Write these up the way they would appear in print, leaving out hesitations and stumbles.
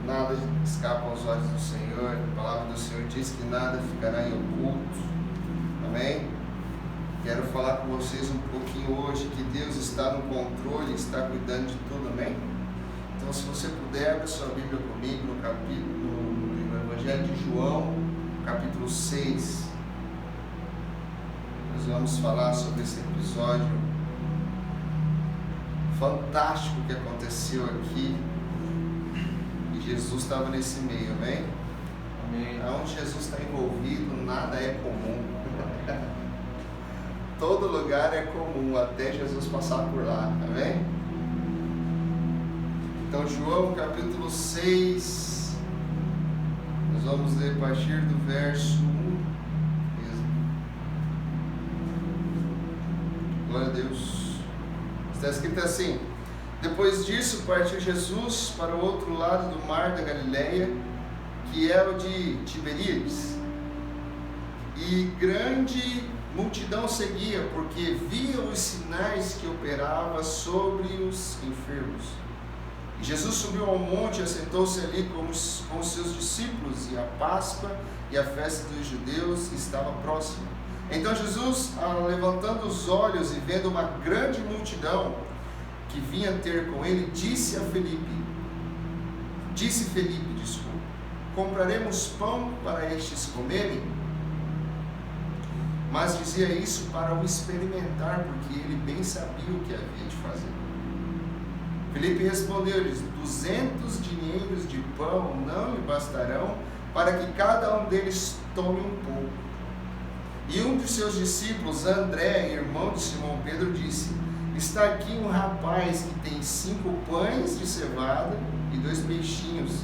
nada escapa aos olhos do Senhor. A palavra do Senhor diz que nada ficará em oculto. Amém? Quero falar com vocês um pouquinho hoje que Deus está no controle, está cuidando de tudo, amém? Então, se você puder, abra sua Bíblia comigo no Evangelho de João, capítulo 6. Nós vamos falar sobre esse episódio fantástico que aconteceu aqui. E Jesus estava nesse meio, amém? Amém. Onde Jesus está envolvido, nada é comum. Todo lugar é comum, até Jesus passar por lá, amém? Então, João capítulo 6, nós vamos ler a partir do verso 1 mesmo. Glória a Deus. Está escrito assim: depois disso partiu Jesus para o outro lado do mar da Galileia, que é o de Tiberíades, e grande multidão seguia, porque via os sinais que operava sobre os enfermos. E Jesus subiu ao monte e assentou-se ali com os seus discípulos, e a Páscoa e a festa dos judeus estava próxima. Então Jesus, levantando os olhos e vendo uma grande multidão que vinha ter com ele, disse Felipe, compraremos pão para estes comerem? Mas dizia isso para o experimentar, porque ele bem sabia o que havia de fazer. Felipe respondeu-lhes: 200 dinheiros de pão não lhe bastarão para que cada um deles tome um pouco. E um dos seus discípulos, André, irmão de Simão Pedro, disse: está aqui um rapaz que tem 5 pães de cevada e 2 peixinhos.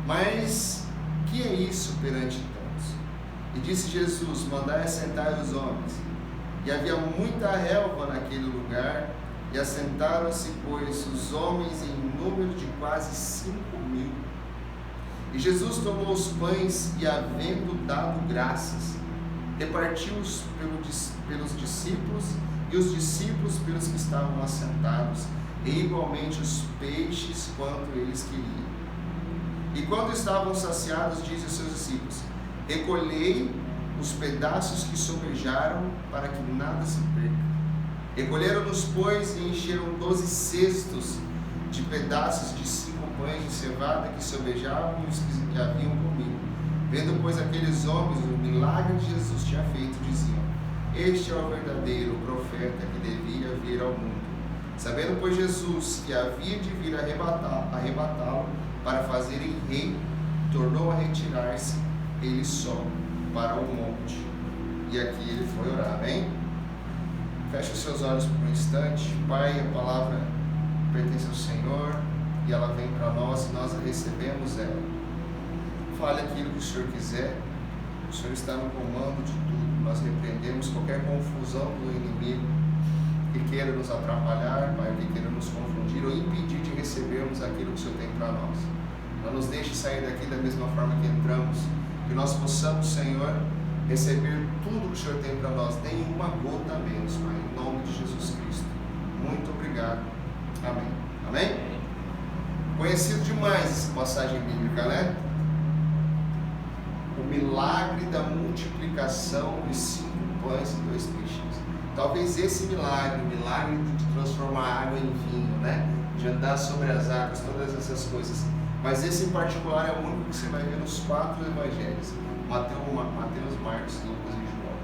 Mas que é isso perante tantos? E disse Jesus: mandai assentar os homens. E havia muita relva naquele lugar, e assentaram-se, pois, os homens em número de quase 5.000. E Jesus tomou os pães e, havendo dado graças, repartiu-os pelos discípulos, e os discípulos pelos que estavam assentados, e igualmente os peixes quanto eles queriam. E quando estavam saciados, disse aos seus discípulos: recolhei os pedaços que sobejaram, para que nada se perca. Recolheram-nos, pois, e encheram 12 cestos de pedaços de 5 pães de cevada que sobejavam e os que haviam comido. Vendo, pois, aqueles homens o milagre que Jesus tinha feito, diziam: este é o verdadeiro profeta que devia vir ao mundo. Sabendo, pois, Jesus que havia de vir arrebatá-lo para fazerem rei, tornou a retirar-se ele só para o monte. E aqui ele foi orar, amém? Feche os seus olhos por um instante. Pai, a palavra pertence ao Senhor e ela vem para nós e nós recebemos ela. Fale aquilo que o Senhor quiser. O Senhor está no comando de tudo. Nós repreendemos qualquer confusão do inimigo que queira nos atrapalhar, Pai, que queira nos confundir ou impedir de recebermos aquilo que o Senhor tem para nós. Não nos deixe sair daqui da mesma forma que entramos. Que nós possamos, Senhor, receber tudo que o Senhor tem para nós, nenhuma gota a menos, Pai, em nome de Jesus Cristo. Muito obrigado. Amém. Amém? Conhecido demais essa passagem bíblica, né? O milagre da multiplicação de 5 pães e 2 peixes. Talvez esse milagre, o milagre de transformar água em vinho, né? De andar sobre as águas, todas essas coisas. Mas esse em particular é o único que você vai ver nos 4 evangelhos: Mateus, Marcos, Lucas e João.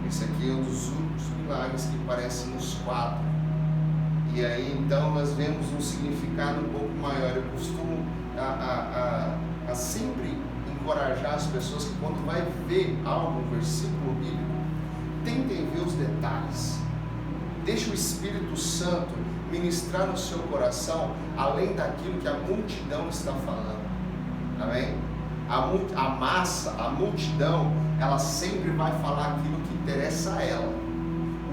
Esse aqui é um dos únicos milagres que aparece nos 4. E aí então nós vemos um significado um pouco maior. Eu costumo a sempre encorajar as pessoas que quando vai ver algo, um versículo bíblico, tentem ver os detalhes. Deixa o Espírito Santo ministrar no seu coração, além daquilo que a multidão está falando. Amém? A massa, a multidão, ela sempre vai falar aquilo que interessa a ela.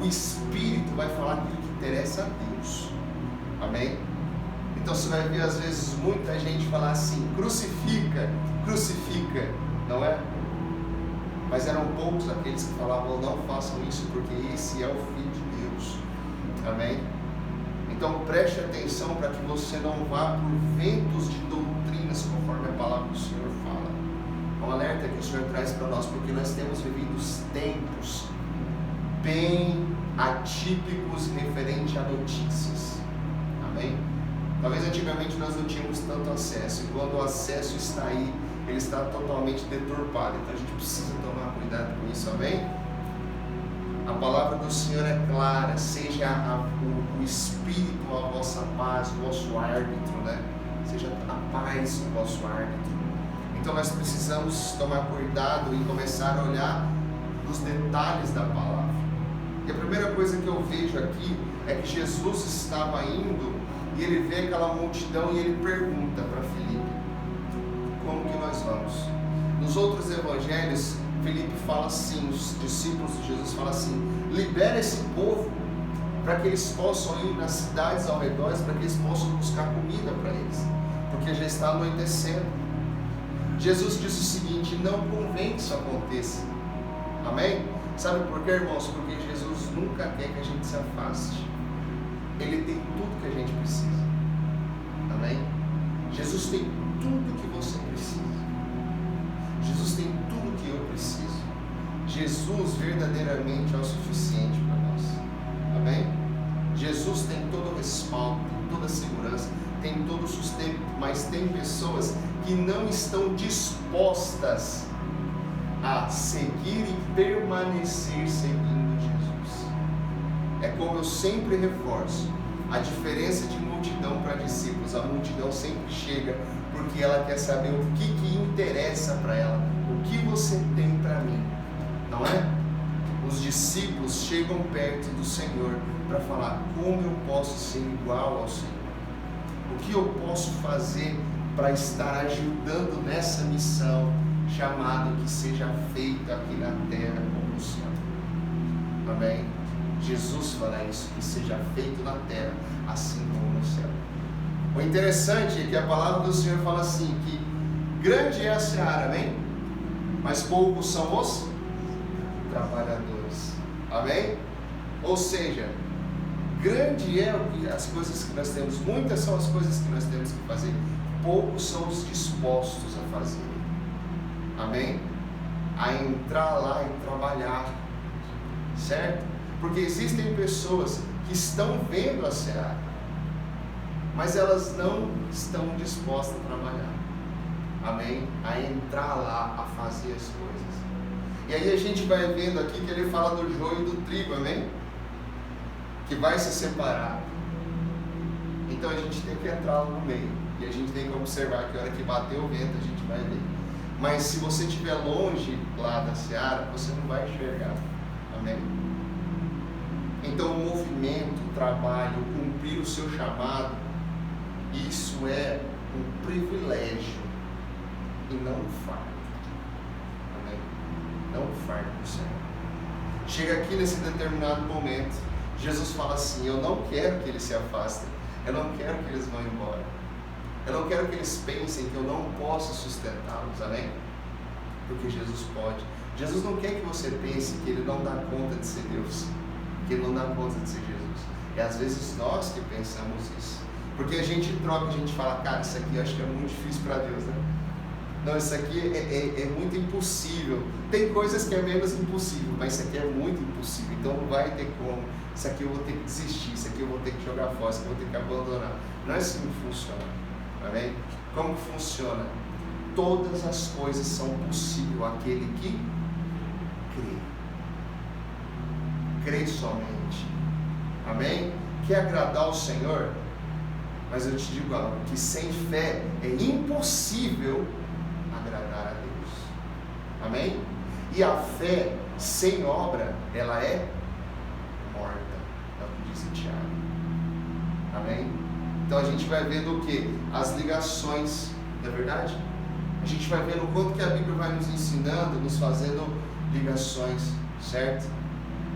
O Espírito vai falar aquilo que interessa a Deus. Amém? Então você vai ver às vezes muita gente falar assim: crucifica, crucifica, não é? Mas eram poucos aqueles que falavam: não façam isso, porque esse é o Filho de Deus. Amém? Então preste atenção para que você não vá por ventos de doutrinas o Senhor traz para nós, porque nós temos vivido tempos bem atípicos referente a notícias. Amém? Talvez antigamente nós não tínhamos tanto acesso, e quando o acesso está aí, ele está totalmente deturpado. Então a gente precisa tomar cuidado com isso, amém? A palavra do Senhor é clara: seja o Espírito a vossa paz, o vosso árbitro, né? Seja a paz o vosso árbitro. Então nós precisamos tomar cuidado e começar a olhar nos detalhes da palavra. E a primeira coisa que eu vejo aqui é que Jesus estava indo e ele vê aquela multidão e ele pergunta para Filipe: como que nós vamos? Nos outros evangelhos, Filipe fala assim, os discípulos de Jesus falam assim: libera esse povo para que eles possam ir nas cidades ao redor, para que eles possam buscar comida para eles, porque já está anoitecendo. Jesus diz o seguinte: não convém que isso aconteça. Amém? Sabe por quê, irmãos? Porque Jesus nunca quer que a gente se afaste. Ele tem tudo que a gente precisa. Amém? Jesus tem tudo que você precisa. Jesus tem tudo que eu preciso. Jesus verdadeiramente é o suficiente para nós. Amém? Jesus tem todo o respaldo, tem toda a segurança, tem todo o sustento, mas tem pessoas que não estão dispostas a seguir e permanecer seguindo Jesus. É como eu sempre reforço: a diferença de multidão para discípulos. A multidão sempre chega porque ela quer saber o que interessa para ela, o que você tem para mim, não é? Os discípulos chegam perto do Senhor para falar: como eu posso ser igual ao Senhor? O que eu posso fazer para estar ajudando nessa missão chamada que seja feita aqui na terra como no céu? Amém? Jesus fala isso, que seja feito na terra assim como no céu. O interessante é que a palavra do Senhor fala assim, que grande é a seara, amém? Mas poucos são os trabalhadores. Amém? Ou seja, grande é as coisas que nós temos, muitas são as coisas que nós temos que fazer, poucos são os dispostos a fazer. Amém? A entrar lá e trabalhar, certo? Porque existem pessoas que estão vendo a seara, mas elas não estão dispostas a trabalhar. Amém? A entrar lá, a fazer as coisas. E aí a gente vai vendo aqui que ele fala do joio e do trigo, amém? Que vai se separar. Então a gente tem que entrar lá no meio. E a gente tem que observar que a hora que bater o vento a gente vai ver. Mas se você estiver longe lá da seara, você não vai enxergar. Amém? Então o movimento, o trabalho, cumprir o seu chamado, isso é um privilégio e não um fardo. Amém? Não um fardo do Senhor. Chega aqui nesse determinado momento, Jesus fala assim: eu não quero que eles se afastem, eu não quero que eles vão embora, eu não quero que eles pensem que eu não posso sustentá-los. Amém? Porque Jesus pode. Jesus não quer que você pense que Ele não dá conta de ser Deus, que Ele não dá conta de ser Jesus. E às vezes nós que pensamos isso, porque a gente troca, a gente fala: cara, isso aqui eu acho que é muito difícil para Deus, né? Não, isso aqui é muito impossível. Tem coisas que é menos impossível, mas isso aqui é muito impossível, então não vai ter como. Isso aqui eu vou ter que desistir, isso aqui eu vou ter que jogar fora, isso aqui eu vou ter que abandonar. Não é assim que funciona. Amém? Como que funciona? Todas as coisas são possíveis àquele que crê. Crê somente. Amém? Quer agradar ao Senhor? Mas eu te digo algo, que sem fé é impossível agradar a Deus. Amém? E a fé sem obra, ela é morta. É o que diz em Tiago. Amém? Então a gente vai vendo o que? As ligações, não é verdade? A gente vai vendo o quanto que a Bíblia vai nos ensinando, nos fazendo ligações, certo?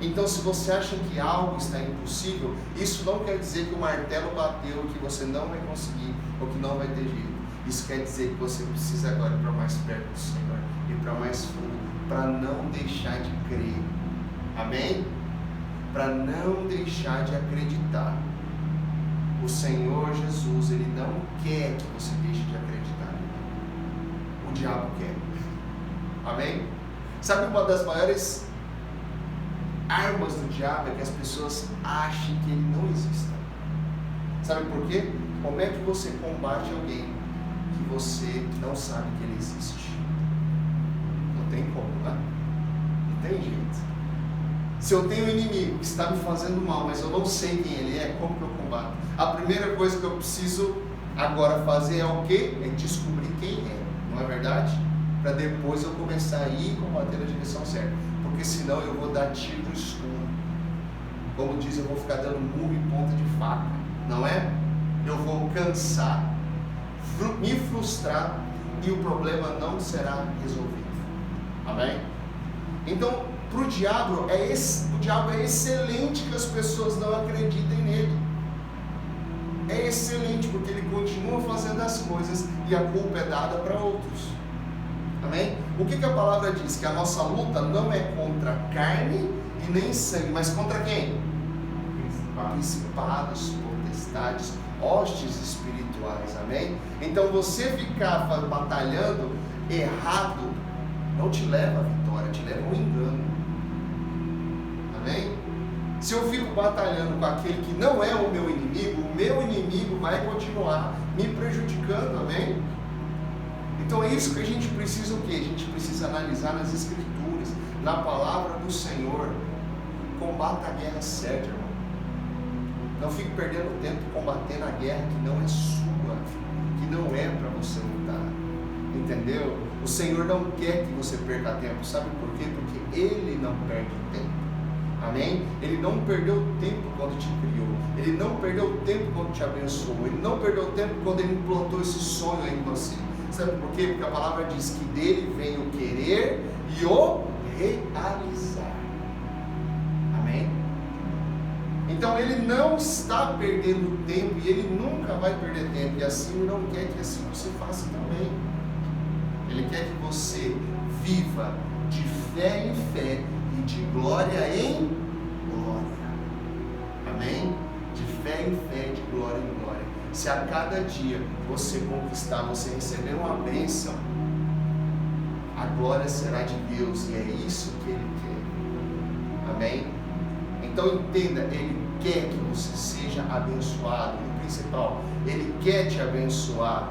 Então, se você acha que algo está impossível, isso não quer dizer que o martelo bateu, que você não vai conseguir, ou que não vai ter jeito. Isso quer dizer que você precisa agora ir para mais perto do Senhor, ir para mais fundo, para não deixar de crer. Amém? Para não deixar de acreditar. O Senhor Jesus, Ele não quer que você deixe de acreditar. O diabo quer. Amém? Sabe, uma das maiores armas do diabo é que as pessoas achem que ele não existe. Sabe por quê? Como é que você combate alguém que você não sabe que ele existe? Não tem como, né? Não tem jeito. Se eu tenho um inimigo que está me fazendo mal, mas eu não sei quem ele é, como que eu combato? A primeira coisa que eu preciso agora fazer é o quê? É descobrir quem é, não é verdade? Para depois eu começar a ir e combater na direção certa. Porque senão eu vou dar tiro no escuro. Como diz, eu vou ficar dando murro em ponta de faca, não é? Eu vou cansar, me frustrar e o problema não será resolvido. Amém? Então, para o diabo é excelente que as pessoas não acreditem nele. É excelente porque ele continua fazendo as coisas e a culpa é dada para outros. Amém? O que a palavra diz? Que a nossa luta não é contra carne e nem sangue, mas contra quem? Principados, potestades, hostes espirituais. Amém? Então você ficar batalhando errado não te leva à vitória, te leva ao engano. Amém? Se eu fico batalhando com aquele que não é o meu inimigo vai continuar me prejudicando. Amém? Então é isso que a gente precisa o quê? A gente precisa analisar nas Escrituras, na palavra do Senhor. Combata a guerra certa, irmão. Não fique perdendo tempo combatendo a guerra que não é sua, que não é para você lutar. Entendeu? O Senhor não quer que você perca tempo. Sabe por quê? Porque Ele não perde tempo. Amém? Ele não perdeu tempo quando te criou. Ele não perdeu tempo quando te abençoou. Ele não perdeu tempo quando Ele implantou esse sonho em você. Sabe por quê? Porque a palavra diz que dele vem o querer e o realizar. Amém? Então Ele não está perdendo tempo e Ele nunca vai perder tempo. E assim Ele não quer que assim você faça também. Ele quer que você viva de fé em fé e de glória em glória. Amém? De fé em fé, de glória em glória. Se a cada dia você conquistar, você receber uma bênção, a glória será de Deus e é isso que Ele quer. Amém? Então entenda, Ele quer que você seja abençoado. E o principal, Ele quer te abençoar.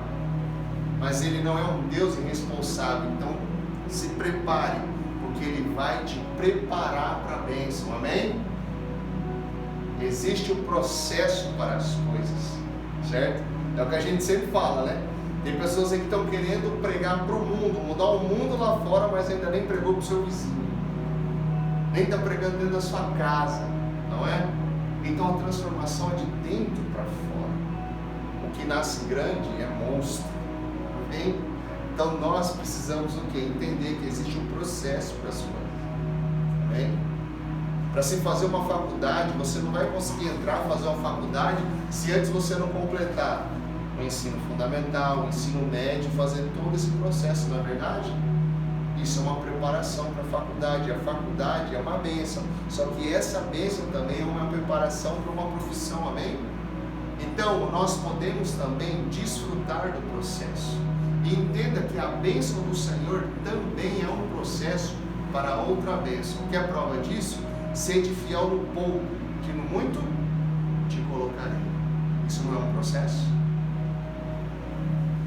Mas Ele não é um Deus irresponsável. Então se prepare, porque Ele vai te preparar para a bênção. Amém? Existe um processo para as coisas, certo? É o que a gente sempre fala, né? Tem pessoas aí que estão querendo pregar para o mundo, mudar o mundo lá fora, mas ainda nem pregou para o seu vizinho, nem está pregando dentro da sua casa, não é? Então a transformação é de dentro para fora. O que nasce grande é monstro. Amém? Então nós precisamos o quê? Entender que existe um processo para as coisas. Amém? Para se fazer uma faculdade, você não vai conseguir entrar, fazer uma faculdade, se antes você não completar o ensino fundamental, o ensino médio, fazer todo esse processo, não é verdade? Isso é uma preparação para a faculdade. A faculdade é uma bênção, só que essa bênção também é uma preparação para uma profissão, amém? Então nós podemos também desfrutar do processo. E entenda que a bênção do Senhor também é um processo para outra bênção. Que é a prova disso? Sede fiel no pouco, que no muito te colocarei. Isso não é um processo?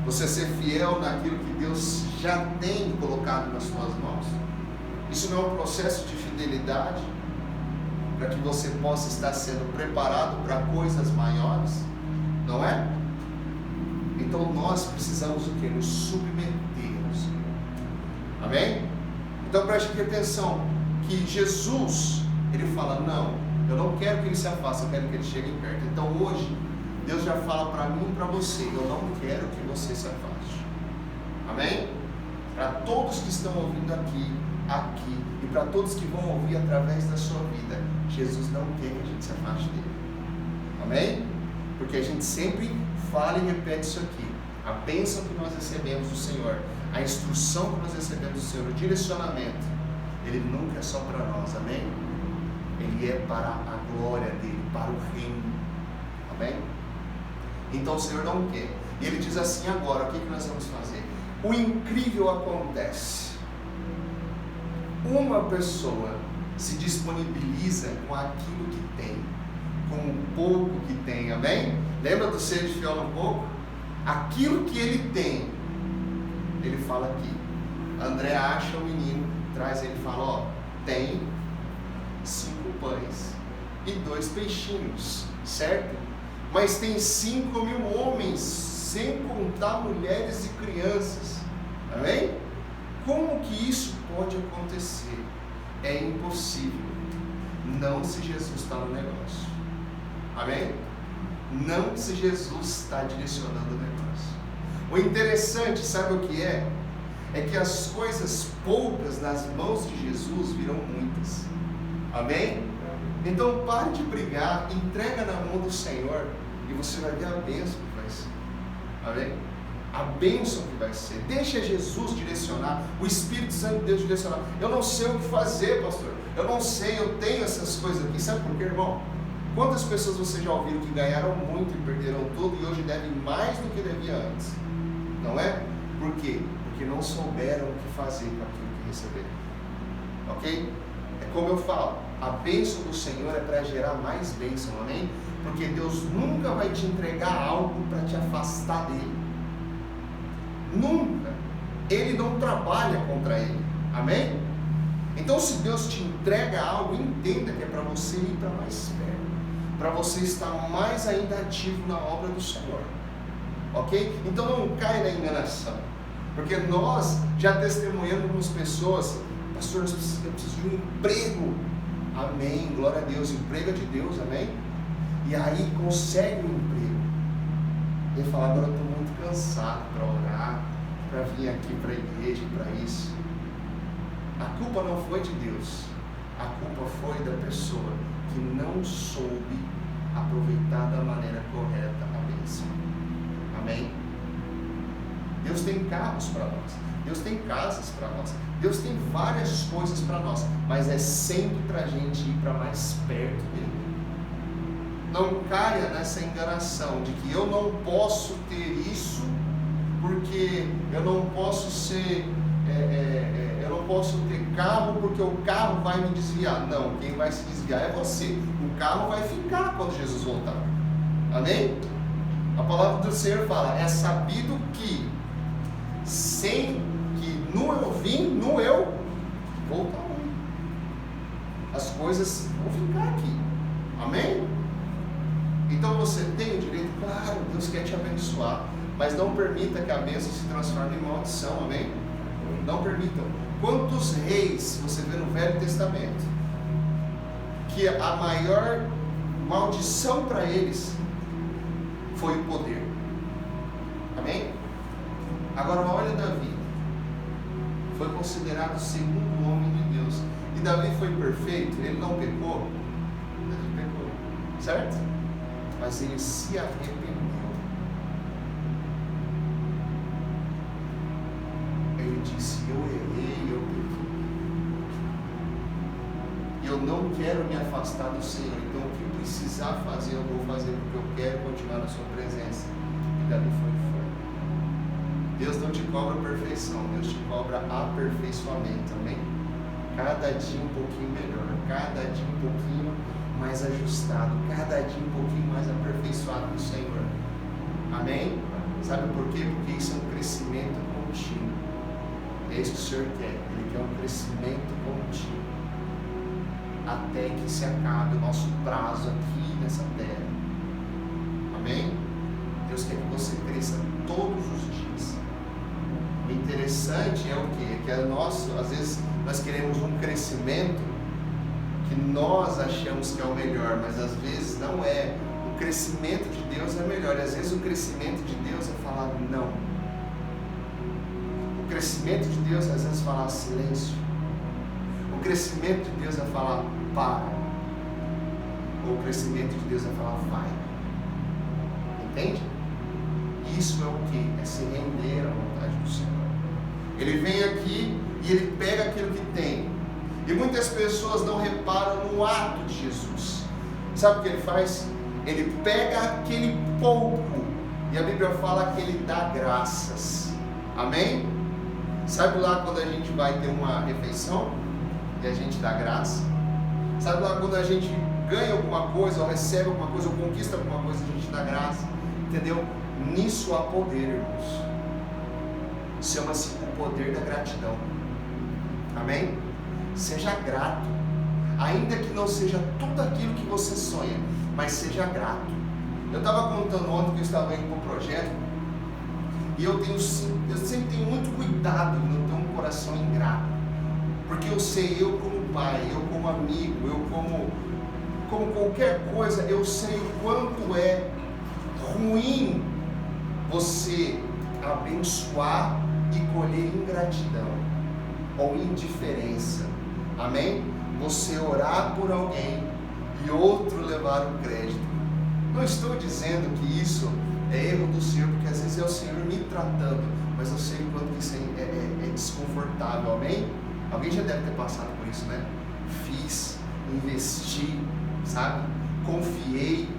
Você ser fiel naquilo que Deus já tem colocado nas suas mãos. Isso não é um processo de fidelidade, para que você possa estar sendo preparado para coisas maiores, não é? Então nós precisamos o quê? Nos submeter ao Senhor. Amém? Então preste atenção, que Jesus, Ele fala, não, eu não quero que Ele se afaste, eu quero que Ele chegue perto. Então hoje, Deus já fala para mim e para você, eu não quero que você se afaste. Amém? Para todos que estão ouvindo aqui, e para todos que vão ouvir através da sua vida, Jesus não quer que a gente se afaste dele. Amém? Porque a gente sempre fala e repete isso aqui. A bênção que nós recebemos do Senhor, a instrução que nós recebemos do Senhor, o direcionamento, Ele nunca é só para nós. Amém? Ele é para a glória dele, para o reino. Amém? Então o Senhor não quer. E Ele diz assim agora, o que nós vamos fazer? O incrível acontece. uma pessoa se disponibiliza com aquilo que tem, com o pouco que tem, amém? Lembra do ser de fiel no pouco? Aquilo que ele tem, ele fala aqui. André acha o menino, traz ele e fala, ó, tem 5 pães e 2 peixinhos, certo? Mas tem 5.000 homens, sem contar mulheres e crianças, amém? Como que isso pode acontecer? É impossível, não se Jesus está no negócio, amém? Não se Jesus está direcionando o negócio. O interessante, sabe o que é? É que as coisas poucas nas mãos de Jesus viram muitas, amém? Então pare de brigar, entrega na mão do Senhor e você vai ver a bênção que vai ser, amém? A bênção que vai ser. Deixa Jesus direcionar, o Espírito Santo de Deus direcionar. Eu não sei o que fazer, pastor, eu não sei, eu tenho essas coisas aqui. Sabe por quê, irmão? Quantas pessoas você já ouviu que ganharam muito e perderam tudo e hoje devem mais do que devia antes? Não é? Por quê? Porque não souberam o que fazer com aquilo que receberam, ok? É como eu falo, a bênção do Senhor é para gerar mais bênção, amém? Porque Deus nunca vai te entregar algo para te afastar dele, nunca. Ele não trabalha contra ele, amém? Então se Deus te entrega algo, entenda que é para você ir para mais perto, para você estar mais ainda ativo na obra do Senhor, ok? Então não caia na enganação, porque nós já testemunhamos pessoas, pastor, eu preciso de um emprego, amém, glória a Deus, emprego é de Deus, amém? E aí consegue um emprego, e fala, agora eu estou muito cansado para orar, para vir aqui para a igreja, para isso. A culpa não foi de Deus, a culpa foi da pessoa que não soube aproveitar da maneira correta a bênção, amém? Deus tem carros para nós, Deus tem casas para nós, Deus tem várias coisas para nós, mas é sempre para a gente ir para mais perto dele. Não caia nessa enganação de que eu não posso ter isso, porque eu não posso ser, eu não posso ter carro, porque o carro vai me desviar. Não, quem vai se desviar é você. O carro vai ficar quando Jesus voltar, amém? A palavra do Senhor fala, é sabido que sem que no eu vim, no eu voltarei. As coisas vão ficar aqui, amém? Então você tem o direito, claro, Deus quer te abençoar, mas não permita que a bênção se transforme em maldição, amém? Não permitam. Quantos reis você vê no Velho Testamento que a maior maldição para eles foi o poder, amém? Agora olha Davi, foi considerado o segundo homem de Deus, e Davi foi perfeito, ele não pecou, ele pecou, certo? Mas ele se arrependeu. Ele disse, eu errei, eu pequei, eu não quero me afastar do Senhor, então o que precisar fazer eu vou fazer, porque eu quero continuar na sua presença. E Davi foi. Deus não te cobra perfeição, Deus te cobra aperfeiçoamento, amém? Cada dia um pouquinho melhor, cada dia um pouquinho mais ajustado, cada dia um pouquinho mais aperfeiçoado no Senhor, amém? Sabe por quê? Porque isso é um crescimento contínuo. É isso que o Senhor quer, Ele quer um crescimento contínuo, até que se acabe o nosso prazo aqui nessa terra, amém? Deus quer que você cresça todos os dias. O interessante é o quê? É que às vezes nós queremos um crescimento que nós achamos que é o melhor, mas às vezes não é. O crescimento de Deus é melhor, e às vezes o crescimento de Deus é falar não. O crescimento de Deus às vezes é falar silêncio. O crescimento de Deus é falar para. Ou o crescimento de Deus é falar vai. Entende? Isso é o que? É se render à vontade do Senhor. Ele vem aqui e ele pega aquilo que tem. E muitas pessoas não reparam no ato de Jesus. Sabe o que ele faz? Ele pega aquele pouco, e a Bíblia fala que ele dá graças. Amém? Sabe lá quando a gente vai ter uma refeição? e a gente dá graça? Sabe lá quando a gente ganha alguma coisa, ou recebe alguma coisa, ou conquista alguma coisa, a gente dá graça? Entendeu? Nisso há poder, irmãos. Chama-se o poder da gratidão. Amém? Seja grato. Ainda que não seja tudo aquilo que você sonha, mas seja grato. Eu estava contando ontem que eu estava indo para um projeto, e eu sempre tenho muito cuidado em não ter um coração ingrato. Porque eu sei, eu como pai, eu como amigo, eu como qualquer coisa, eu sei o quanto é ruim você abençoar e colher ingratidão ou indiferença. Amém? Você orar por alguém e outro levar o crédito. Não estou dizendo que isso é erro do Senhor, porque às vezes é o Senhor me tratando, mas eu sei o quanto isso é desconfortável. Amém? Alguém já deve ter passado por isso, né? Fiz, investi, sabe? Confiei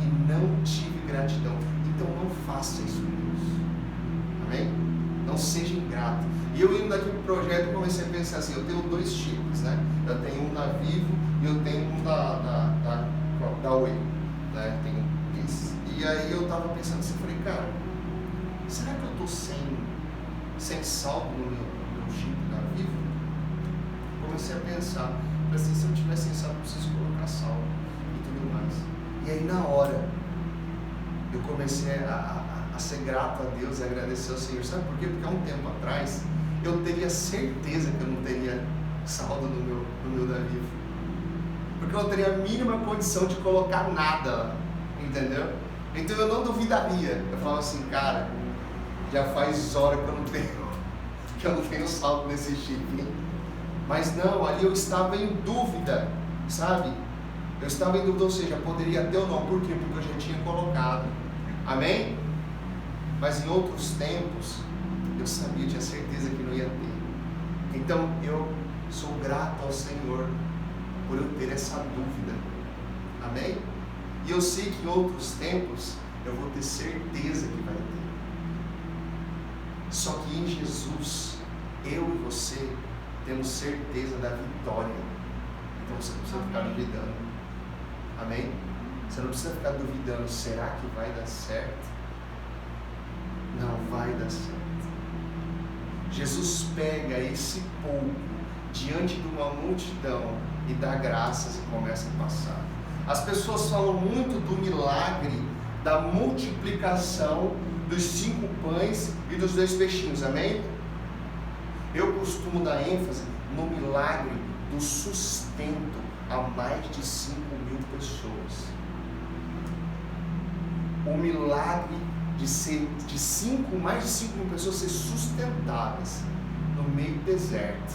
e não tive gratidão. Então não faça isso, Deus. Amém? Não seja ingrato. E eu indo daqui para o projeto, eu comecei a pensar assim, eu tenho dois chips, né? Eu tenho um da Vivo e eu tenho um da Oi, né? Tenho esse. E aí eu estava pensando assim, falei, cara, será que eu estou sem saldo no meu chip da Vivo? Comecei a pensar, falei assim, se eu tiver sem saldo, eu preciso colocar saldo e tudo mais. E aí na hora, eu comecei a ser grato a Deus, a agradecer ao Senhor. Sabe por quê? Porque há um tempo atrás, eu teria certeza que eu não teria saldo no meu da Vivo. Porque eu não teria a mínima condição de colocar nada lá, entendeu? Então eu não duvidaria. Eu falava assim, cara, já faz hora que eu não tenho saldo nesse chip. Mas não, ali eu estava em dúvida, sabe? Eu estava em dúvida, ou seja, poderia ter ou não. Por quê? Porque eu já tinha colocado. Amém? Mas em outros tempos, eu sabia, tinha certeza que não ia ter. Então eu sou grato ao Senhor por eu ter essa dúvida. Amém? E eu sei que em outros tempos eu vou ter certeza que vai ter. Só que em Jesus, eu e você temos certeza da vitória. Então você não precisa ficar duvidando. Amém? Você não precisa ficar duvidando, será que vai dar certo? Não vai dar certo. Jesus pega esse pouco diante de uma multidão e dá graças e começa a passar. As pessoas falam muito do milagre da multiplicação dos 5 pães e dos 2 peixinhos, amém? Eu costumo dar ênfase no milagre do sustento a mais de 5.000 pessoas. O milagre de ser mais de 5.000 pessoas ser sustentáveis no meio do deserto,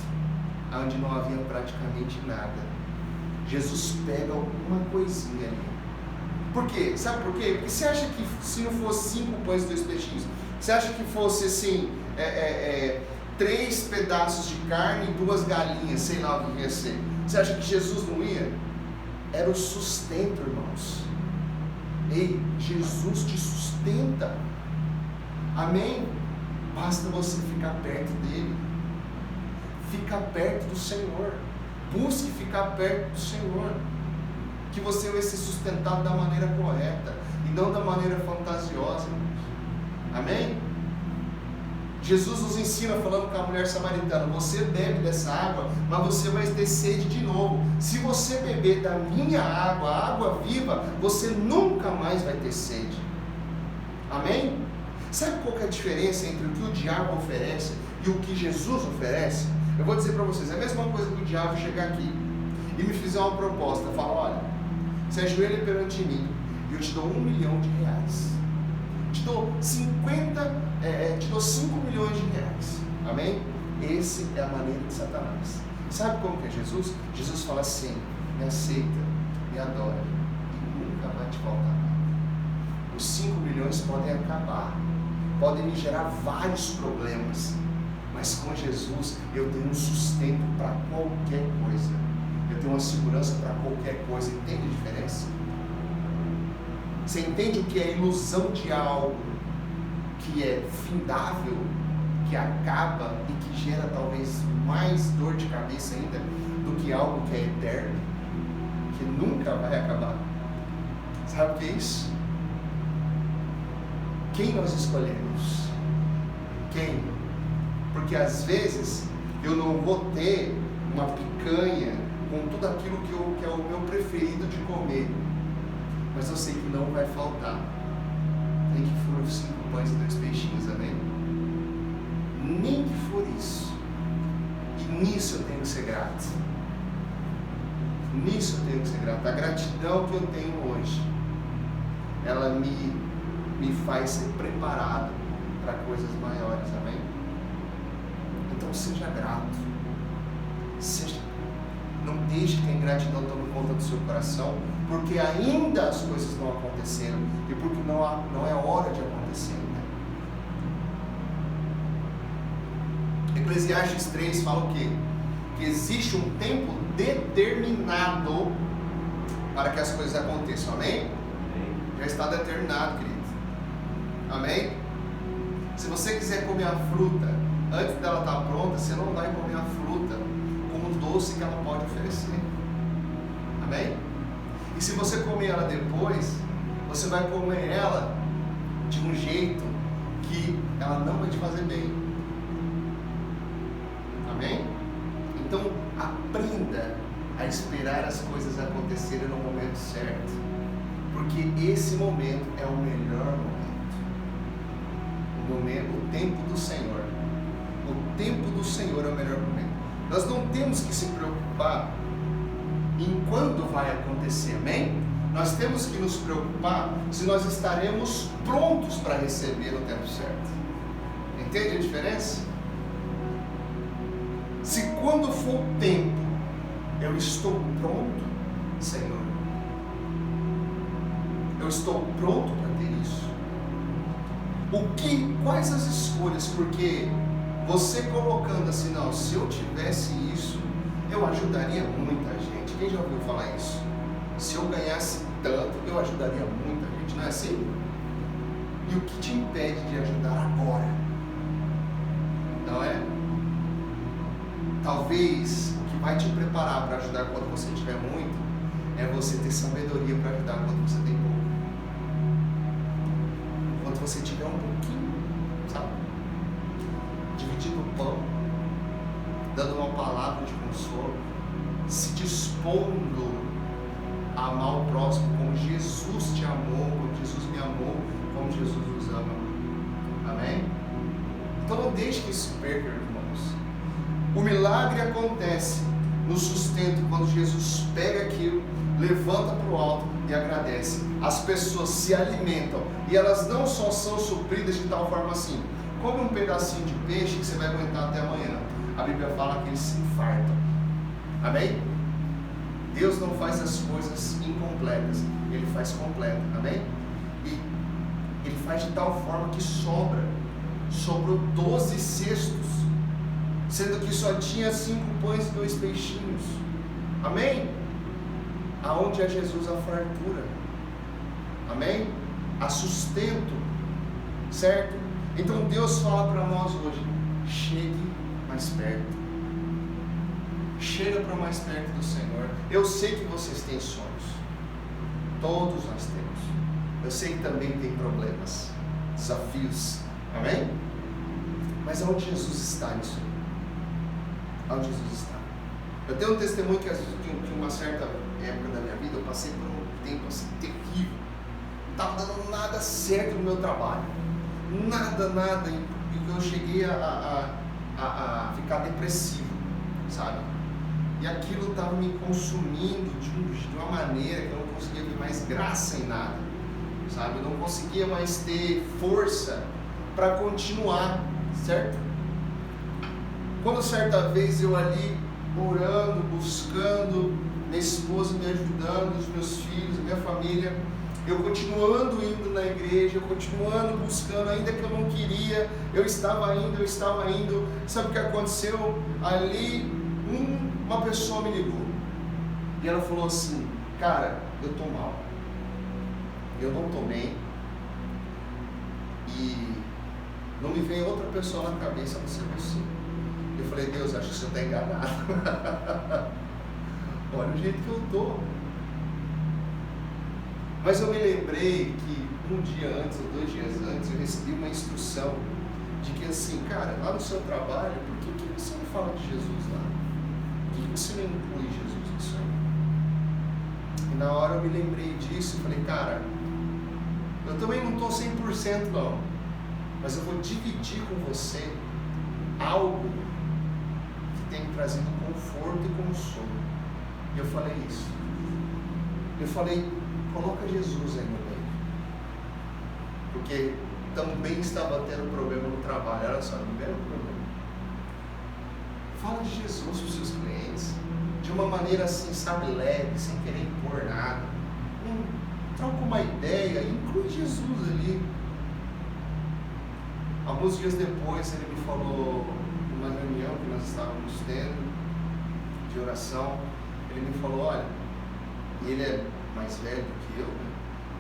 onde não havia praticamente nada. Jesus pega alguma coisinha ali. Por quê? Sabe por quê? Porque você acha que se não fosse 5 pães e 2 peixinhos, você acha que fosse assim, 3 pedaços de carne e 2 galinhas, sei lá o que ia ser, você acha que Jesus não ia? Era o sustento, irmãos. Ei, Jesus te sustenta. Amém? Basta você ficar perto dele. Fica perto do Senhor. Busque ficar perto do Senhor, que você vai ser sustentado da maneira correta e não da maneira fantasiosa. Amém? Jesus nos ensina, falando com a mulher samaritana, você bebe dessa água, mas você vai ter sede de novo. Se você beber da minha água, a água viva, você nunca mais vai ter sede. Amém? Sabe qual que é a diferença entre o que o diabo oferece e o que Jesus oferece? Eu vou dizer para vocês, é a mesma coisa que o diabo chegar aqui e me fizer uma proposta, falar, olha, se ajoelha perante mim e eu te dou R$1 milhão, te dou 5 milhões de reais, amém? Essa é a maneira de Satanás. Sabe como que é Jesus? Jesus fala assim, me aceita, me adora e nunca vai te faltar nada. Os 5 milhões podem acabar, podem me gerar vários problemas, mas com Jesus eu tenho um sustento para qualquer coisa. Eu tenho uma segurança para qualquer coisa. Entende a diferença? Você entende o que é ilusão de algo que é findável, que acaba e que gera talvez mais dor de cabeça ainda do que algo que é eterno, que nunca vai acabar. Sabe o que é isso? Quem nós escolhemos? Quem? Porque às vezes eu não vou ter uma picanha com tudo aquilo que é o meu preferido de comer, mas eu sei que não vai faltar. Nem que for 5 pães e 2 peixinhos, amém? Nem que for isso. E nisso eu tenho que ser grato. Nisso eu tenho que ser grato. A gratidão que eu tenho hoje, ela me faz ser preparado para coisas maiores, amém? Então seja grato. Não deixe que a ingratidão tome conta do seu coração, porque ainda as coisas não aconteceram e porque não é hora de acontecer, né? Eclesiastes 3 fala o quê? Que existe um tempo determinado para que as coisas aconteçam, amém? Já está determinado, querido. Amém? Se você quiser comer a fruta antes dela estar pronta, você não vai comer a fruta com o doce que ela pode oferecer. Amém? E se você comer ela depois, você vai comer ela de um jeito que ela não vai te fazer bem. Amém? Então aprenda a esperar as coisas acontecerem no momento certo, porque esse momento é o melhor momento. O tempo do Senhor. O tempo do Senhor é o melhor momento. Nós não temos que se preocupar em quando vai acontecer, amém? Nós temos que nos preocupar se nós estaremos prontos para receber no tempo certo. Entende a diferença? Se quando for o tempo, eu estou pronto, Senhor, eu estou pronto para ter isso. Quais as escolhas? Porque você colocando assim, não, se eu tivesse isso, eu ajudaria muita gente. Quem já ouviu falar isso? Se eu ganhasse tanto, eu ajudaria muita gente, não é assim? E o que te impede de ajudar agora? Não é? Talvez o que vai te preparar para ajudar quando você tiver muito é você ter sabedoria para ajudar quando você tem pouco. Quando você tiver um pouquinho, sabe? Dividindo o pão, dando uma palavra de consolo, se dispondo a amar o próximo como Jesus te amou, como Jesus me amou, como Jesus nos ama. Amém? Então não deixe que isso perca, irmãos. O milagre acontece no sustento quando Jesus pega aquilo, levanta para o alto e agradece. As pessoas se alimentam e elas não só são supridas de tal forma assim: come um pedacinho de peixe que você vai aguentar até amanhã. A Bíblia fala que eles se infartam. Amém? Deus não faz as coisas incompletas, Ele faz completa. Amém? E Ele faz de tal forma que sobrou 12 cestos, sendo que só tinha 5 pães e 2 peixinhos. Amém? Aonde é Jesus a fartura? Amém? A sustento, certo? Então Deus fala para nós hoje: chegue mais perto. Chega para mais perto do Senhor. Eu sei que vocês têm sonhos. Todos nós temos. Eu sei que também tem problemas, desafios. Amém? Mas aonde Jesus está nisso? Aonde Jesus está? Eu tenho um testemunho que uma certa época da minha vida eu passei por um tempo assim terrível. Não estava dando nada certo no meu trabalho. Nada. E eu cheguei a ficar depressivo, sabe? E aquilo estava me consumindo de uma maneira que eu não conseguia ver mais graça em nada, sabe? Eu não conseguia mais ter força para continuar, certo? Quando certa vez eu ali orando, buscando, minha esposa me ajudando, os meus filhos, minha família, eu continuando indo na igreja, eu continuando buscando, ainda que eu não queria, eu estava indo. Sabe o que aconteceu? Ali uma pessoa me ligou e ela falou assim: cara, eu tô mal, eu não tô bem, e Não me vem outra pessoa na cabeça a não ser você. Eu falei, Deus, acho que o senhor está enganado. Olha o jeito que eu estou. Mas eu me lembrei que um dia antes, ou 2 dias antes, eu recebi uma instrução de que assim, cara, lá no seu trabalho, por que você não fala de Jesus lá? Por que você não inclui Jesus nisso aí? E na hora eu me lembrei disso e falei, cara, eu também não estou 100% não, mas eu vou dividir com você algo que tem trazido conforto e consolo. E eu falei isso. Eu falei, coloca Jesus aí no meio. Porque também estava tendo problema no trabalho. Olha só, não era um problema. Fala de Jesus para os seus clientes. De uma maneira assim, sabe, leve, sem querer impor nada. Troca uma ideia, inclui Jesus ali. Alguns dias depois ele me falou, numa reunião que nós estávamos tendo, de oração, ele me falou, olha, e ele é mais velho do que eu, né?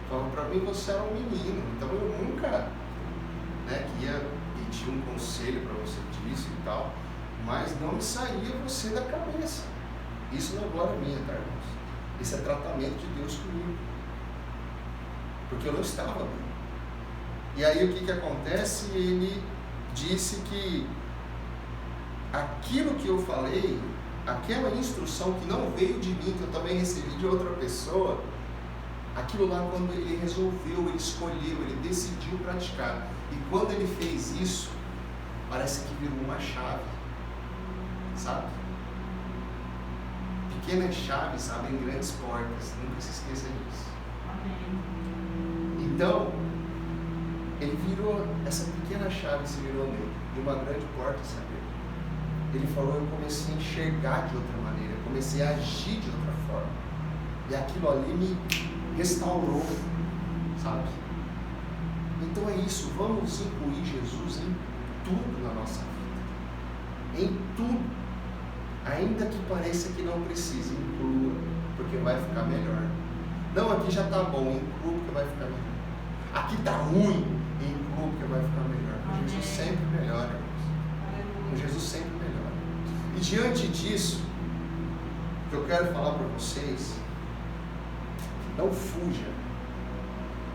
Falou, para mim você era um menino, então eu nunca, né, que ia pedir um conselho para você disso e tal, mas não me saía você da cabeça. Isso não é glória minha, tá, irmãos? Isso é tratamento de Deus comigo. Porque eu não estava bem. E aí o que acontece? Ele disse que aquilo que eu falei, aquela instrução que não veio de mim, que eu também recebi de outra pessoa, aquilo lá, quando ele resolveu, ele escolheu, ele decidiu praticar. E quando ele fez isso, parece que virou uma chave, sabe? Pequenas chaves abrem grandes portas, nunca se esqueça disso. Amém. Então, ele virou, essa pequena chave se virou nele, e uma grande porta se abriu. Ele falou, eu comecei a enxergar de outra maneira, eu comecei a agir de outra forma. E aquilo ali me restaurou, sabe? Então é isso, vamos incluir Jesus em tudo na nossa vida. Em tudo. Ainda que pareça que não precise, inclua, porque vai ficar melhor. Não, aqui já está bom, inclua porque vai ficar melhor. Aqui está ruim, inclua porque vai ficar melhor. Com Jesus sempre melhora, irmãos. Com Jesus sempre melhora. E diante disso, o que eu quero falar para vocês, não fuja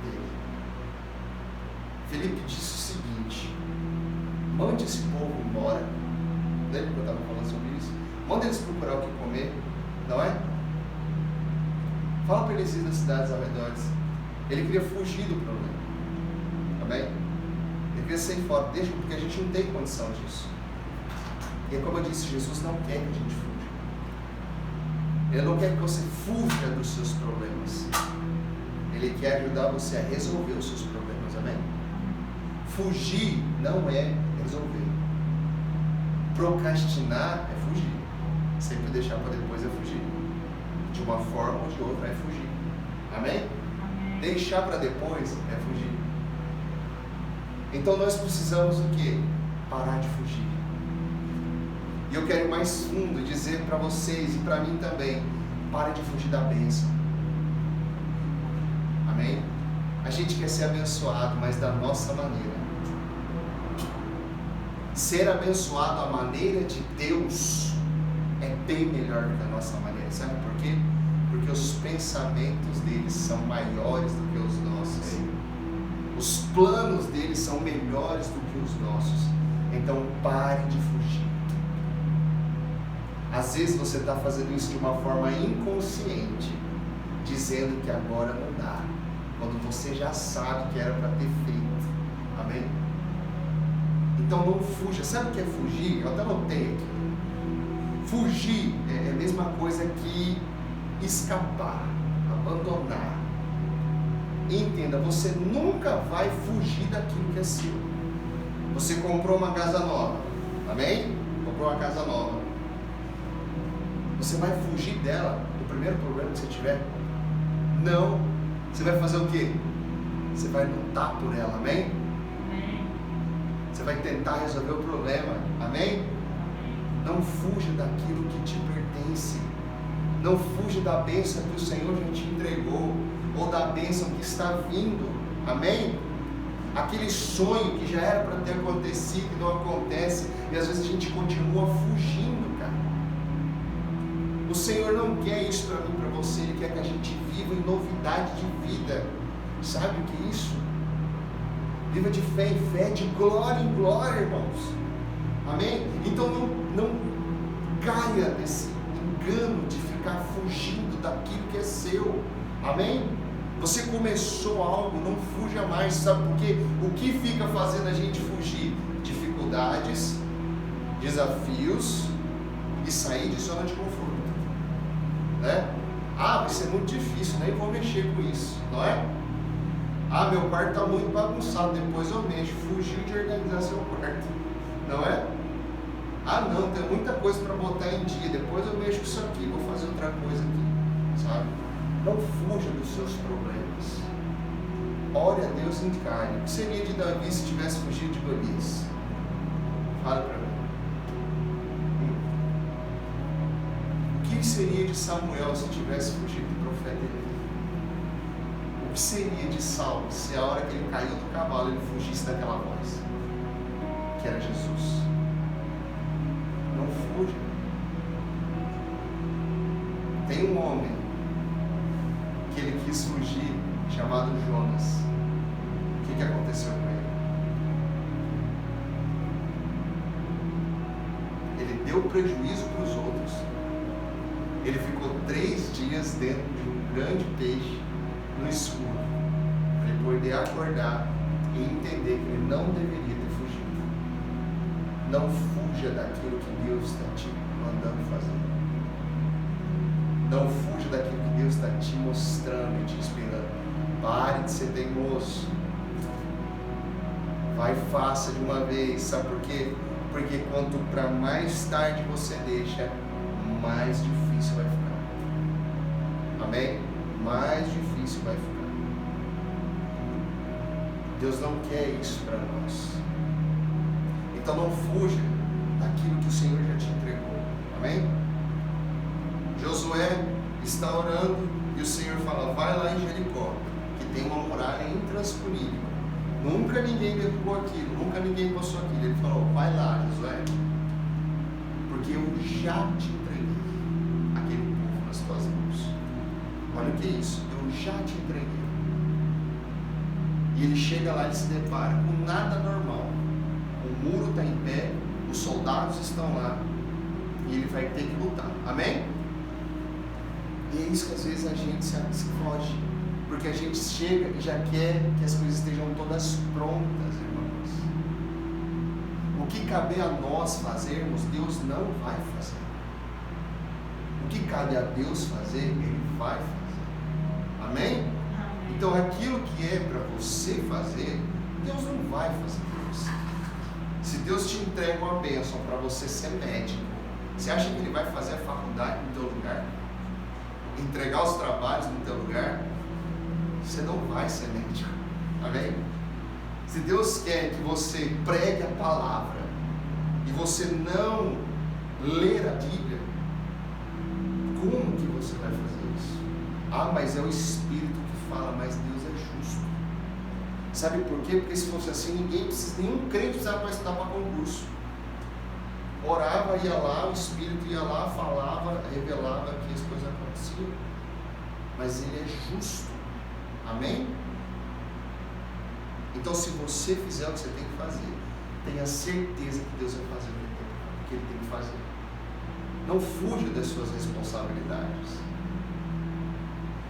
dele. Felipe disse o seguinte, mande esse povo embora. Lembra que eu estava falando sobre isso? Manda eles procurar o que comer, não é? Fala para eles ir nas cidades ao redor. Ele queria fugir do problema. Amém? Ele queria sair fora, deixa, porque a gente não tem condição disso. E como eu disse, Jesus não quer que a gente fuja. Ele não quer que você fuja dos seus problemas. Ele quer ajudar você a resolver os seus problemas. Amém? Fugir não é resolver. Procrastinar é fugir. Sempre deixar para depois é fugir. De uma forma ou de outra é fugir. Amém? Amém. Deixar para depois é fugir. Então nós precisamos o quê? Parar de fugir. E eu quero ir mais fundo e dizer para vocês e para mim também, pare de fugir da bênção. Amém? A gente quer ser abençoado, mas da nossa maneira. Ser abençoado à maneira de Deus é bem melhor do que a nossa maneira. Sabe por quê? Porque os pensamentos deles são maiores do que os nossos. Os planos deles são melhores do que os nossos. Então pare de fugir. Às vezes você está fazendo isso de uma forma inconsciente, dizendo que agora não dá, quando você já sabe que era para ter feito. Amém? Então não fuja. Sabe o que é fugir? Eu até anotei aqui. Fugir é a mesma coisa que escapar, abandonar. Entenda, você nunca vai fugir daquilo que é seu. Você comprou uma casa nova, amém? Comprou uma casa nova. Você vai fugir dela do primeiro problema que você tiver? Não. Você vai fazer o quê? Você vai lutar por ela, amém? Amém. Você vai tentar resolver o problema, amém? Não fuja daquilo que te pertence. Não fuja da bênção que o Senhor já te entregou, ou da bênção que está vindo, amém? aquele sonho que já era para ter acontecido e não acontece, e às vezes a gente continua fugindo, cara. O Senhor não quer isso para mim, para você. Ele quer que a gente viva em novidade de vida. Sabe o que é isso? Viva de fé em fé, de glória em glória, irmãos. Amém? Então não caia nesse engano de ficar fugindo daquilo que é seu. Amém? Você começou algo, não fuja mais. Sabe por quê? O que fica fazendo a gente fugir? Dificuldades, desafios e sair de zona de conforto, né? Vai ser muito difícil, nem vou mexer com isso, não é? Meu quarto está muito bagunçado, depois eu mexo. Fugiu de organizar seu quarto, não é? Não, tem muita coisa para botar em dia, depois eu mexo com isso aqui, vou fazer outra coisa aqui, sabe? Não fuja dos seus problemas. Ore a Deus em carne. O que seria de Davi se tivesse fugido de Golias? Fala para mim. O que seria de Samuel se tivesse fugido do profeta Eli? O que seria de Saulo se a hora que ele caiu do cavalo ele fugisse daquela voz? Que era Jesus. Não fuja. Tem um homem que ele quis fugir, chamado Jonas. O que aconteceu com ele? Ele deu prejuízo para os outros. Ele ficou 3 dias dentro de um grande peixe, no escuro, para ele poder acordar e entender que ele não deveria ter fugido. Não fuja daquilo que Deus está te mandando fazer. Não fuja daquilo que Deus está te mostrando e te inspirando. Pare de ser teimoso. Vai, faça de uma vez. Sabe por quê? Porque quanto para mais tarde você deixa, mais difícil vai ficar. Amém? Mais difícil vai ficar. Deus não quer isso para nós. Então não fuja daquilo que o Senhor já te entregou. Amém? Josué está orando e o Senhor fala: vai lá em Jericó, que tem uma muralha intransponível. Nunca ninguém derrubou aquilo, nunca ninguém passou aquilo. Ele falou: vai lá, Josué, porque eu já te entreguei aquele povo nas tuas mãos. Olha o que é isso, eu já te entreguei. E ele chega lá e se depara com nada normal. O muro está em pé, os soldados estão lá e ele vai ter que lutar. Amém? E é isso que às vezes a gente se foge, porque a gente chega e já quer que as coisas estejam todas prontas, irmãos. O que cabe a nós fazermos, Deus não vai fazer. O que cabe a Deus fazer, Ele vai fazer. Amém? Então aquilo que é para você fazer, Deus não vai fazer para você. Se Deus te entrega uma bênção para você ser médico, você acha que Ele vai fazer a faculdade no teu lugar? Entregar os trabalhos no teu lugar? Você não vai ser médico. Amém? Se Deus quer que você pregue a palavra e você não ler a Bíblia, como que você vai fazer isso? Mas é o Espírito que fala, mas Deus é justo. Sabe por quê? Porque se fosse assim, nenhum crente precisava para estudar para concurso. Orava, ia lá, o Espírito ia lá, falava, revelava que as coisas aconteciam. Mas Ele é justo. Amém? Então, se você fizer o que você tem que fazer, tenha certeza que Deus vai fazer o que Ele tem que fazer. Não fuja das suas responsabilidades.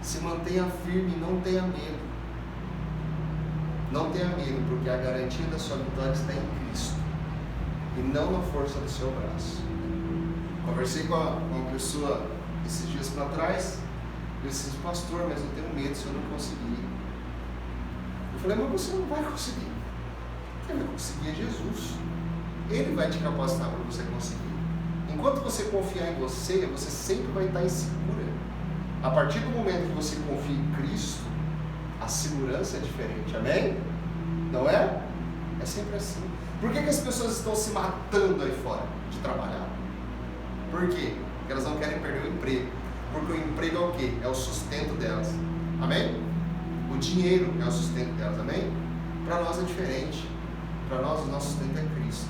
Se mantenha firme e não tenha medo. Não tenha medo, porque a garantia da sua vitória está em Cristo e não na força do seu braço. Conversei com uma pessoa esses dias para trás. Eu disse: pastor, mas eu tenho medo se eu não conseguir. Eu falei: mas você não vai conseguir. Quem vai conseguir é Jesus. Ele vai te capacitar para você conseguir. Enquanto você confiar em você, você sempre vai estar insegura. A partir do momento que você confia em Cristo, a segurança é diferente. Amém? Não é? É sempre assim. Por que as pessoas estão se matando aí fora de trabalhar? Por quê? Porque elas não querem perder o emprego. Porque o emprego é o quê? É o sustento delas. Amém? O dinheiro é o sustento delas. Amém? Para nós é diferente. Para nós o nosso sustento é Cristo.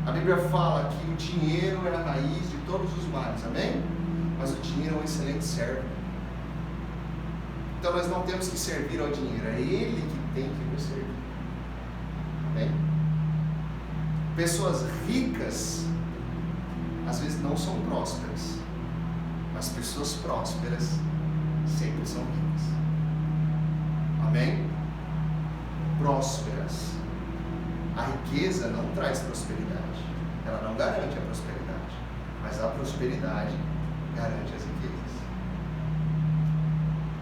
A Bíblia fala que o dinheiro é a raiz de todos os males, amém? Mas o dinheiro é um excelente servo. Então nós não temos que servir ao dinheiro, é Ele que tem que nos servir. Amém? Pessoas ricas às vezes não são prósperas, mas pessoas prósperas sempre são ricas. Amém? Prósperas. A riqueza não traz prosperidade, ela não garante a prosperidade, mas a prosperidade garante as riquezas.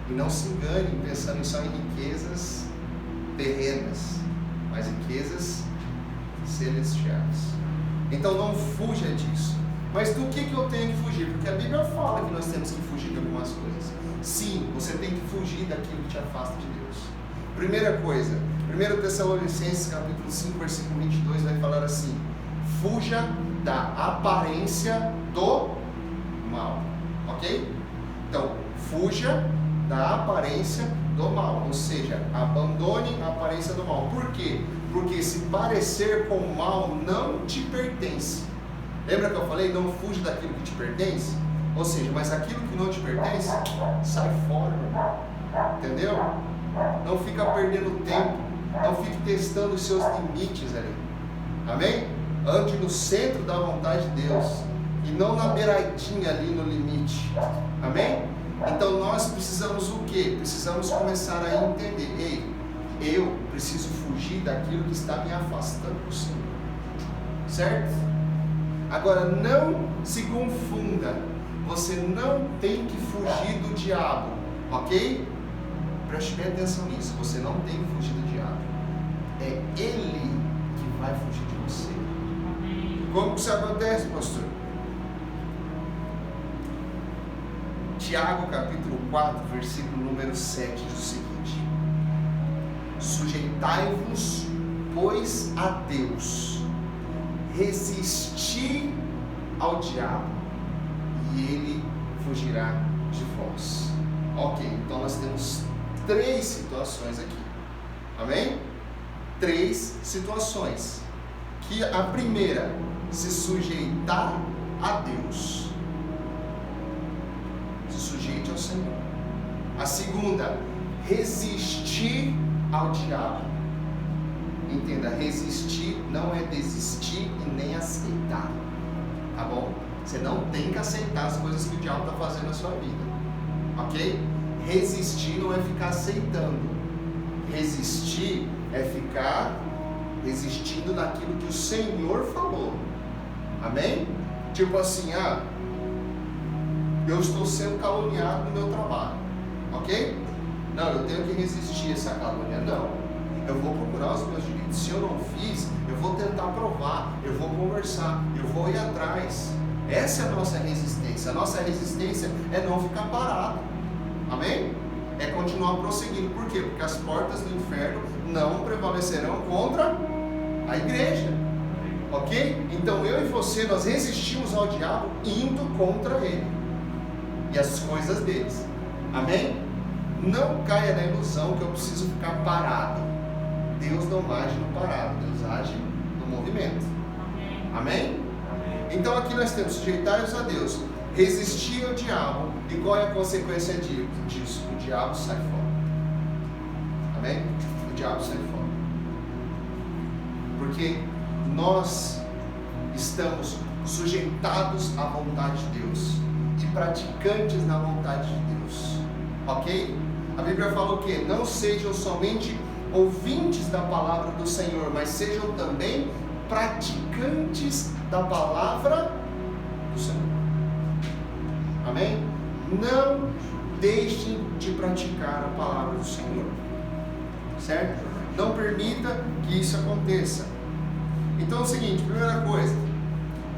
E não se engane pensando só em riquezas terrenas, mas riquezas celestiais. Então não fuja disso. Mas do que eu tenho que fugir? Porque a Bíblia fala que nós temos que fugir de algumas coisas. Sim, você tem que fugir daquilo que te afasta de Deus. Primeira coisa, 1 Tessalonicenses capítulo 5, versículo 22 vai falar assim: fuja da aparência do mal. Ok? Então, fuja da aparência do mal, ou seja, abandone a aparência do mal. Por quê? Porque se parecer com o mal não te pertence. Lembra que eu falei, não fuja daquilo que te pertence? Ou seja, mas aquilo que não te pertence, sai fora, entendeu? Não fica perdendo tempo, não fique testando os seus limites ali, amém? Ande no centro da vontade de Deus, e não na beiradinha ali no limite, amém? Então nós precisamos o quê? Precisamos começar a entender, ei, eu preciso fugir daquilo que está me afastando do Senhor, certo? Agora não se confunda, você não tem que fugir do diabo, ok? Preste bem atenção nisso, você não tem que fugir do diabo, é ele que vai fugir de você. Como que isso acontece, pastor? Tiago capítulo 4, versículo número 7 diz o seguinte: sujeitai-vos, pois, a Deus, resisti ao diabo, e ele fugirá de vós. Ok, então nós temos 3 situações aqui, amém? 3 situações. Que a primeira, se sujeitar a Deus, se sujeite ao Senhor. A segunda, resistir ao diabo. Entenda, resistir não é desistir e nem aceitar, tá bom? Você não tem que aceitar as coisas que o diabo está fazendo na sua vida, ok? Resistir não é ficar aceitando, resistir é ficar resistindo naquilo que o Senhor falou, amém? Tipo assim, eu estou sendo caluniado no meu trabalho, ok? Não, eu tenho que resistir a essa calúnia, não. Eu vou procurar os meus direitos. Se eu não fiz, eu vou tentar provar, eu vou conversar, eu vou ir atrás. Essa é a nossa resistência. A nossa resistência é não ficar parado, amém? É continuar prosseguindo. Por quê? Porque as portas do inferno não prevalecerão contra a igreja, ok? Então eu e você, nós resistimos ao diabo indo contra ele e as coisas deles, amém? Não caia na ilusão que eu preciso ficar parado. Deus não age no parado, Deus age no movimento, amém? Então aqui nós temos sujeitar-nos a Deus, resistir ao diabo, e qual é a consequência disso? O diabo sai fora, amém? O diabo sai fora, porque nós estamos sujeitados à vontade de Deus e praticantes na vontade de Deus, ok? A Bíblia fala o quê? Não sejam somente ouvintes da palavra do Senhor, mas sejam também praticantes da palavra do Senhor, amém? Não deixem de praticar a palavra do Senhor, certo? Não permita que isso aconteça. Então é o seguinte, primeira coisa,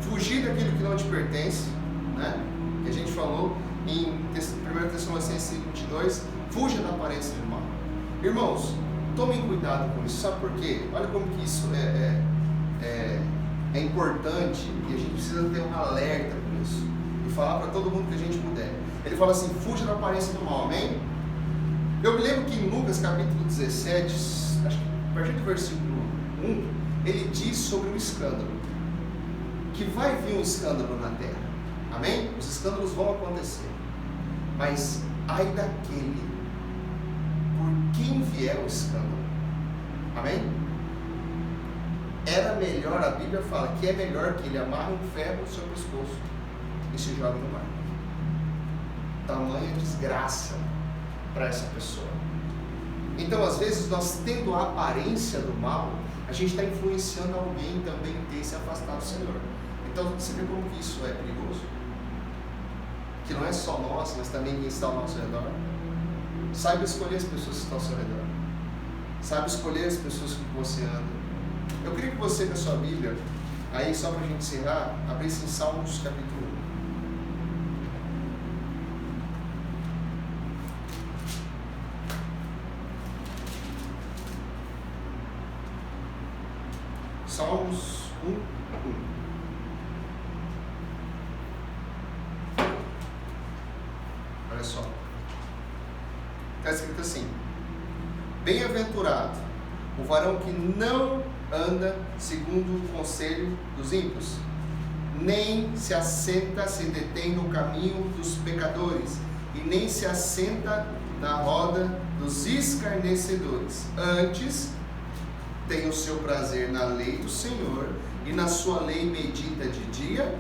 fugir daquilo que não te pertence, né? Que a gente falou em 1 Tessalonicenses 22, fuja da aparência do mal. Irmãos, tomem cuidado com isso, sabe por quê? Olha como que isso é importante, e a gente precisa ter um alerta com isso, e falar para todo mundo que a gente puder. Ele fala assim, fuja da aparência do mal, amém? Eu me lembro que em Lucas capítulo 17, acho a partir do versículo 1, ele diz sobre o escândalo. Que vai vir um escândalo na terra. Amém? Os escândalos vão acontecer. Mas ai daquele por quem vier o escândalo. Amém? Era melhor, a Bíblia fala que é melhor que ele amarre um ferro no seu pescoço e se jogue no mar. Tamanha desgraça para essa pessoa. Então, às vezes, nós tendo a aparência do mal, a gente está influenciando alguém também a ter se afastado do Senhor. Então, você vê como que isso é perigoso? Que não é só nós, mas também quem está ao nosso redor. Saiba escolher as pessoas que estão ao seu redor. Saiba escolher as pessoas com que você anda. Eu queria que você, com a sua Bíblia, aí só para a gente encerrar, abrisse em Salmos capítulo 1. Salmos 1. Olha só. Está escrito assim: bem-aventurado o varão que não anda segundo o conselho dos ímpios, nem se assenta, se detém no caminho dos pecadores, e nem se assenta na roda dos escarnecedores. Antes, tem o seu prazer na lei do Senhor, e na sua lei medita de dia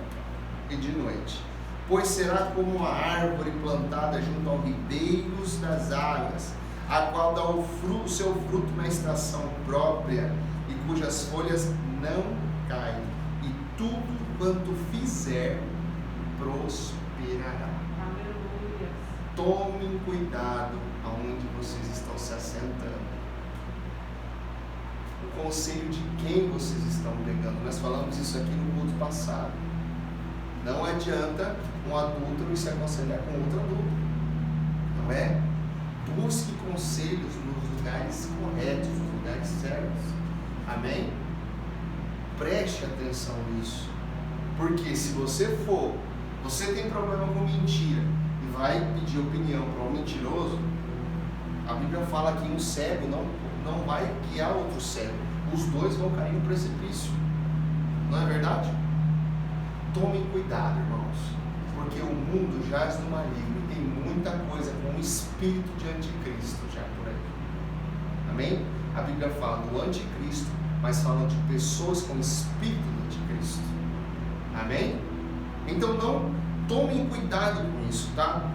e de noite. Pois será como a árvore plantada junto aos ribeiros das águas, a qual dá o seu fruto na estação própria, e cujas folhas não caem, e tudo quanto fizer prosperará. Aleluia. Tomem cuidado aonde vocês estão se assentando. O conselho de quem vocês estão pegando. Nós falamos isso aqui no culto passado. Não adianta um adúltero se aconselhar com outro adúltero. Não é? Busque conselhos nos lugares corretos, nos lugares certos. Amém? Preste atenção nisso. Porque se você tem problema com mentira e vai pedir opinião para um mentiroso, a Bíblia fala que um cego não vai guiar outro cego. Os dois vão cair no precipício. Não é verdade? Tomem cuidado, irmãos, porque o mundo jaz no maligno e tem muita coisa com o espírito de anticristo já por aí. Amém? A Bíblia fala do anticristo, mas fala de pessoas com o espírito do anticristo. Amém? Então não tomem cuidado com isso, tá?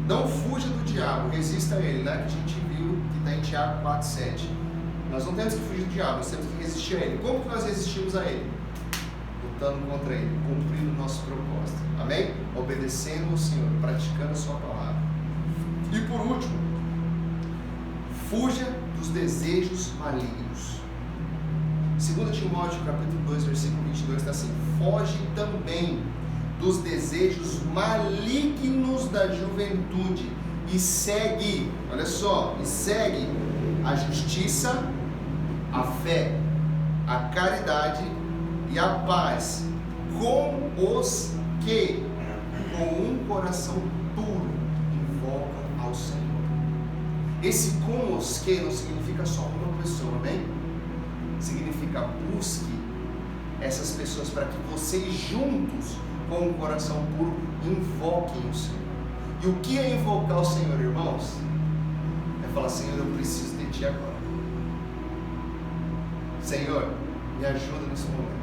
Não fuja do diabo, resista a ele, né? Que a gente viu que está em Tiago 4,7. Nós não temos que fugir do diabo, nós temos que resistir a ele. Como que nós resistimos a ele? Lutando contra ele, cumprindo o nosso propósito. Amém? Obedecendo ao Senhor, praticando a sua palavra. E por último, fuja dos desejos malignos. 2 Timóteo capítulo 2, versículo 22 está assim: foge também dos desejos malignos da juventude e segue, olha só, e segue a justiça, a fé, a caridade e a paz com os que, com um coração puro, invocam ao Senhor. Esse com os que não significa só uma pessoa, amém? Significa busque essas pessoas para que vocês juntos, com um coração puro, invoquem o Senhor. E o que é invocar o Senhor, irmãos? É falar: Senhor, eu preciso de Ti agora. Senhor, me ajuda nesse momento.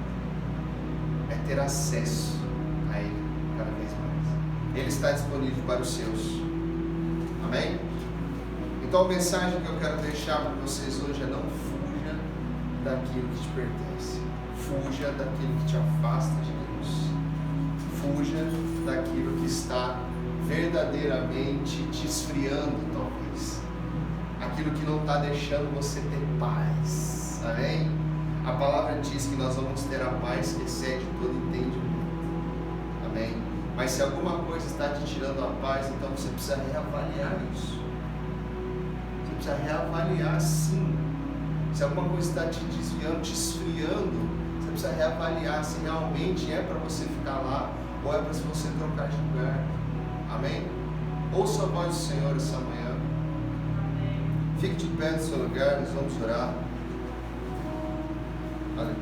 É ter acesso a Ele cada vez mais. Ele está disponível para os seus. Amém? Então a mensagem que eu quero deixar para vocês hoje é: não fuja daquilo que te pertence. Fuja daquilo que te afasta de Deus. Fuja daquilo que está verdadeiramente te esfriando, talvez. Aquilo que não está deixando você ter paz. Amém? A palavra diz que nós vamos ter a paz que excede todo entendimento. Amém? Mas se alguma coisa está te tirando a paz, então você precisa reavaliar isso. Você precisa reavaliar, sim. Se alguma coisa está te desviando, te esfriando, você precisa reavaliar se realmente é para você ficar lá ou é para você trocar de lugar. Amém? Ouça a voz do Senhor essa manhã. Amém. Fique de pé no seu lugar, nós vamos orar. Aleluia.